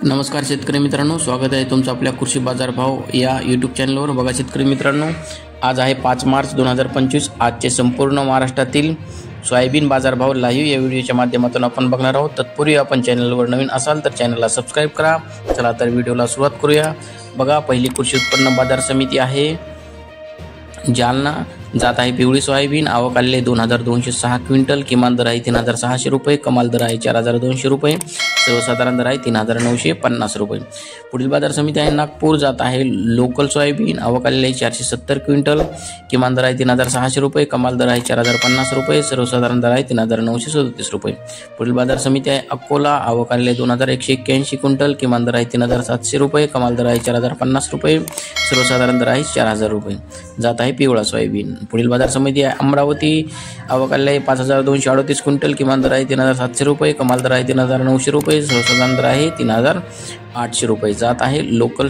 नमस्कार शेतकरी मित्रांनो, स्वागत आहे तुमचं आपल्या कृषी बाजार भाव या यूट्यूब चॅनलवर। बघा शेतकरी मित्रांनो, आज आहे 5 मार्च 2025। आजचे संपूर्ण महाराष्ट्रातील सोयाबीन बाजारभाव लाईव्ह या व्हिडिओच्या माध्यमातून आपण बघणार आहोत। तत्पूर्वी आपण चॅनलवर नवीन असाल तर चॅनलला सबस्क्राईब करा। चला तर व्हिडिओला सुरुवात करूया। बघा, पहिली कृषी उत्पन्न बाजार समिती आहे जालना। जात आहे पिवळी सोयाबीन। आवक आलेले 2206 क्विंटल। किमान दर आहे 3600 रुपये। कमाल दर आहे 4200 रुपये। सर्वसाधारण दर आहे 3950 रुपये। पुढील बाजार समिती आहे नागपूर। जात आहे लोकल सोयाबीन। आवक आलेले आहे 470 क्विंटल। किमान दर आहे 3600 रुपये। कमाल दर आहे 4050 रुपये। सर्वसाधारण दर आहे 3937 रुपये। पुढील बाजार समिती आहे अकोला। आवक आलेले 2181 क्विंटल। किमान दर आहे 3700 रुपये। कमाल दर आहे 4050 रुपये। सर्वसाधारण दर आहे 4000 रुपये। जात आहे पिवळा सोयाबीन। पुढील बाजार समिती आहे अमरावती। आवक आलेले आहे 5238 क्विंटल। किमान दर आहे 3700 रुपये। कमाल दर आहे 3900 रुपये। सर्वसाधारण दर आहे 3800 रुपये। जात आहे लोकल